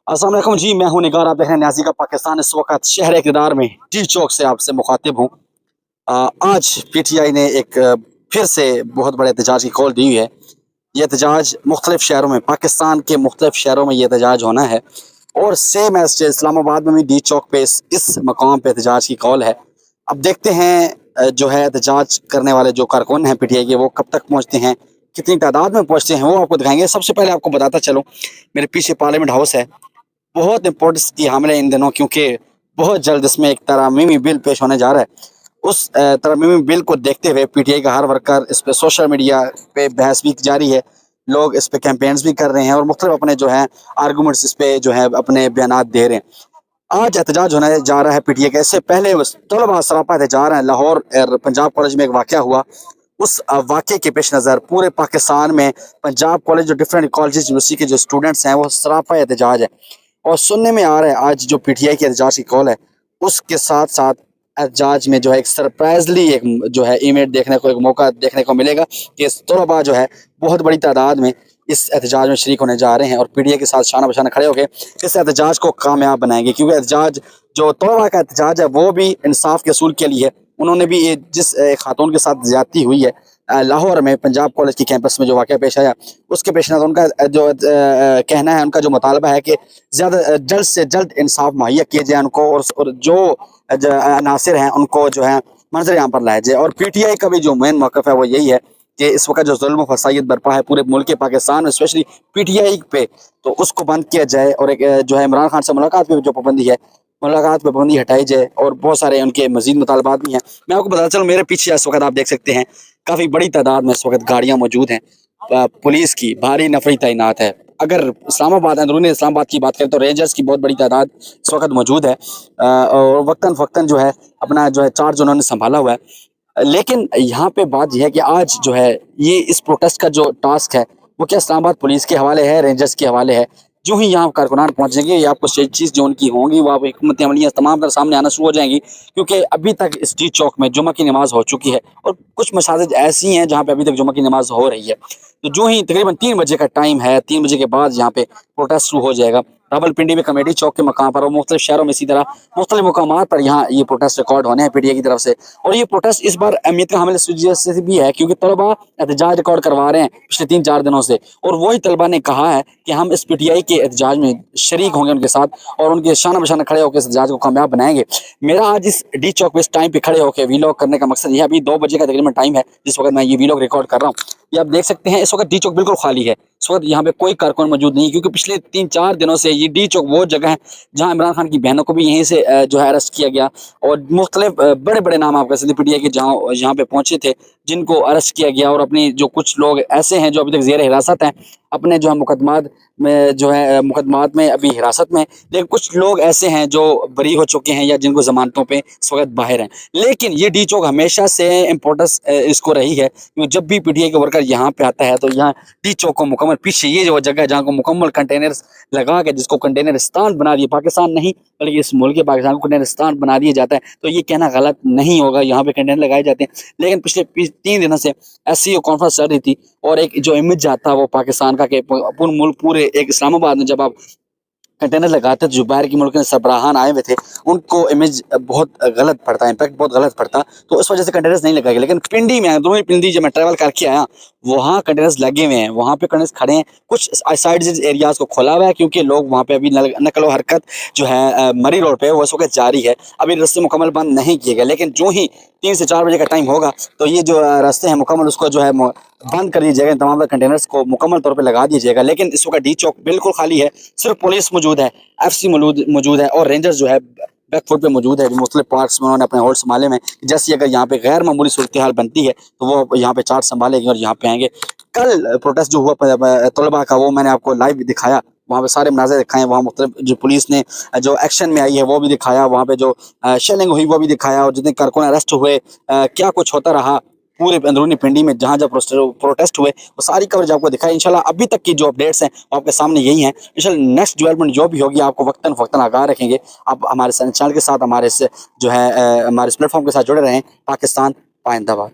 अस्सलाम वालेकुम जी, मैं हूं निगार, आप देख रहे हैं न्याज़ी का पाकिस्तान। इस वक्त शहर इक़्तिदार में टी चौक से आपसे मुखातिब हूँ। आज पीटीआई ने एक फिर से बहुत बड़े एहतजाज की कॉल दी हुई है। ये एहतजाज मुख्तलिफ शहरों में, पाकिस्तान के मुख्तलिफ शहरों में ये एहतजाज होना है और सेम एज इस्लामाबाद में भी डी चौक पे इस मकाम पे एहतजाज की कॉल है। अब देखते हैं जो है एहतजाज करने वाले जो कारकुन हैं पीटीआई के, वो कब तक पहुँचते हैं, कितनी तादाद में पहुँचते हैं, वो आपको दिखाएंगे। सबसे पहले आपको बताता चलूँ, मेरे पीछे पार्लियामेंट हाउस है। बहुत इंपॉर्टेंस की हामिल है इन दिनों, क्योंकि बहुत जल्द इसमें एक तरमीमी बिल पेश होने जा रहा है। उस तरमीमी बिल को देखते हुए पीटीआई का हर वर्कर इस पे सोशल मीडिया पे बहस भी जारी है, लोग इस पे कैंपेन्स भी कर रहे हैं और मुख्तलिफ अपने जो है आर्गूमेंट्स इस पे जो है अपने बयानात दे रहे हैं। आज एहतजाज होने जा रहा है पीटीआई का। इससे पहले तलबा सरापा एहतजाज है। लाहौर और पंजाब कॉलेज में एक वाक़या हुआ, उस वाक़े के पेश नज़र पूरे पाकिस्तान में पंजाब कॉलेज, जो डिफरेंट कॉलेज यूनिवर्सिटी के जो स्टूडेंट्स हैं, वो सरापा एहतजाज है। और सुनने में आ रहा है आज जो पीटीआई की एहतजाज की कॉल है, उसके साथ साथ एहतजाज में जो है एक सरप्राइजली एक जो है इवेंट देखने को, एक मौका देखने को मिलेगा कि तलबा जो है बहुत बड़ी तादाद में इस एहतजाज में शरीक होने जा रहे हैं और पीटीआई के साथ शाना बशाना खड़े होकर इस एहतजाज को कामयाब बनाएंगे। क्योंकि एहतजाज जो तलबा का एहतजाज है वो भी इंसाफ के असूल के लिए है। उन्होंने भी ये जिस खातून के साथ ज्यादती हुई है लाहौर में पंजाब कॉलेज की कैंपस में जो वाक़या पेश आया, उसके पेश नज़र उनका जो कहना है, उनका जो मुतालबा है कि ज़्यादा जल्द से जल्द इंसाफ मुहैया किए जाए उनको, और जो अनासिर हैं उनको जो है मंजर यहाँ पर लाया जाए। और पीटीआई का भी जो मेन मौक़िफ़ है वो यही है कि इस वक्त जो जुल्म फसाद बर्पा है पूरे मुल्क पाकिस्तान, स्पेशली पीटीआई पे, तो उसको बंद किया जाए। और एक जो है इमरान खान से मुलाकात पे जो पाबंदी है, मुलाकात पे पाबंदी हटाई जाए। और बहुत सारे उनके मजीद मुतालबात भी हैं। मैं आपको बताता चलूँ, मेरे पीछे इस वक्त आप देख सकते हैं काफ़ी बड़ी तादाद में इस वक्त गाड़ियाँ मौजूद हैं, पुलिस की भारी नफरी तैनात है। अगर इस्लामाबाद, अंदरूनी इस्लामाबाद की बात करें तो रेंजर्स की बहुत बड़ी तादाद इस वक्त मौजूद है और वक्तन फ़क्तन जो है अपना जो है चार्ज उन्होंने संभाला हुआ है। लेकिन यहाँ पे बात यह है कि आज जो है ये इस प्रोटेस्ट का जो टास्क है वो क्या इस्लामाबाद पुलिस के हवाले है, रेंजर्स के हवाले है। जो ही यहाँ कारकुनान पहुँचेंगे, ये आपको चीज़ जो उनकी होंगी वो आप हिकमत अमलियाँ तमाम तर सामने आना शुरू हो जाएंगी। क्योंकि अभी तक इस टी चौक में जुमा की नमाज़ हो चुकी है और कुछ मसाजिद ऐसी हैं जहाँ पे अभी तक जुमा की नमाज़ हो रही है। तो जो ही तकरीबन 3 बजे का टाइम है, 3 बजे के बाद यहाँ पे प्रोटेस्ट शुरू हो जाएगा। रावलपिंडी में कमेटी चौक के मकाम पर और मुख्तलिफ शहरों में इसी तरह मुख्तलिफ मकामात पर यहाँ ये प्रोटेस्ट रिकॉर्ड होने हैं पीटीआई की तरफ से। और ये प्रोटेस्ट इस बार अहमियत का हामिल इस वजह से भी है क्योंकि तलबा एहतजाज रिकॉर्ड करवा रहे हैं पिछले 3-4 दिनों से, और वही तलबा ने कहा है कि हम इस पीटीआई के एहतजाज में शरीक होंगे उनके साथ और उनके शाना बशाना खड़े होकर इस एहतजाज को कामयाब बनाएंगे। मेरा आज इस डी चौक पे इस टाइम पे खड़े होकर वीलॉग करने का मकसद यह, अभी 2 बजे का तकरीबन टाइम है जिस वक्त मैं ये वीलॉग रिकॉर्ड कर रहा हूँ। ये आप देख सकते हैं इस वक्त डी चौक बिल्कुल खाली है। इस वक्त यहाँ पे कोई कारकुन मौजूद नहीं, क्योंकि पिछले 3-4 दिनों से ये डी चौक वो जगह है जहाँ इमरान खान की बहनों को भी यहीं से जो है अरेस्ट किया गया और मुख्तलिफ बड़े बड़े नाम आप कह सकते पीटीआई के जहाँ यहाँ पे पहुंचे थे जिनको अरेस्ट किया गया। और अपनी जो कुछ लोग ऐसे हैं जो अभी तक ज़ेर हिरासत हैं, अपने जो है मुकदमात में जो है मुकदमात में अभी हिरासत में, लेकिन कुछ लोग ऐसे हैं जो बरी हो चुके हैं या जिनको जमानतों पे इस वक्त बाहर हैं। लेकिन ये डी चौक हमेशा से इम्पोर्टेंस इसको रही है, क्योंकि जब भी पीटीआई का वर्कर यहाँ पे आता है तो यहाँ डी चौक को मुकम्मल पीछे ये जो जगह है जहाँ को मुकम्मल कंटेनर्स लगा के, जिसको कंटेनरिस्तान बना दिए, पाकिस्तान नहीं बल्कि इस मुल्क के पाकिस्तान को कंटेनरिस्तान बना दिया जाता है। तो ये कहना गलत नहीं होगा, यहाँ पे कंटेनर लगाए जाते हैं। लेकिन पिछले 3 दिनों से SCO कॉन्फ्रेंस चल रही थी और एक जो इमेज आता है वो पाकिस्तान का कि पूरे मुल्क, पूरे एक इस्लामाबाद में जब आप कंटेनर लगाते जो बाहर की मुल्क में सरबराहान आए हुए थे, उनको इमेज बहुत गलत पड़ता है, इम्पैक्ट बहुत गलत पड़ता, तो उस वजह से कंटेनर्स नहीं लगाए गए। लेकिन पिंडी में, अंदरूनी पिंडी जब मैं ट्रैवल करके आया, वहाँ कंटेनर्स लगे हुए हैं, वहाँ पे कंटेनर्स खड़े हैं। कुछ साइड एरियाज को खोला हुआ है क्योंकि लोग वहाँ पे अभी नकलो हरकत जो है मरी रोड पे वो इस वक्त जारी है। अभी रास्ते मुकम्मल बंद नहीं किए गए, लेकिन जो ही 3 से 4 बजे का टाइम होगा तो ये जो रास्ते हैं मुकम्मल उसको जो है बंद कर दिया जाएगा, तमाम कंटेनर्स को मुकम्मल तौर पे लगा दिया जाएगा। लेकिन इस वक्त डी चौक बिल्कुल खाली है, सिर्फ पुलिस मौजूद है, FC मौजूद है और रेंजर्स जो है बैक फुट पे मौजूद है। मुख्तलिफ पार्क्स में उन्होंने अपने होल्ड संभाले में, जैसे अगर यहाँ पे गैर मामूली सूरत हाल बनती है तो वो यहाँ पे चार्ज संभालेंगे और यहाँ पे आएंगे। कल प्रोटेस्ट जो हुआ तलबा का वो मैंने आपको लाइव दिखाया, वहाँ पे सारे मनाज़र दिखाए, वहाँ मुख्तलिफ जो पुलिस ने जो एक्शन में आई है वो भी दिखाया, वहाँ पे जो शेलिंग हुई वो भी दिखाया और जितने कारकुन अरेस्ट हुए क्या कुछ होता रहा पूरे अंदरूनी पिंडी में जहाँ जब प्रोटेस्ट हुए वो सारी कवरेज आपको दिखाई। इंशाल्लाह अभी तक की जो अपडेट्स हैं वो आपके सामने यही हैं। इंशाल्लाह नेक्स्ट डेवलपमेंट जो भी होगी आपको वक्तन फ़क्तन आगाह रखेंगे। आप हमारे चैनल के साथ, हमारे जो है हमारे इस प्लेटफॉर्म के साथ जुड़े रहें। पाकिस्तान पाइंदाबाद।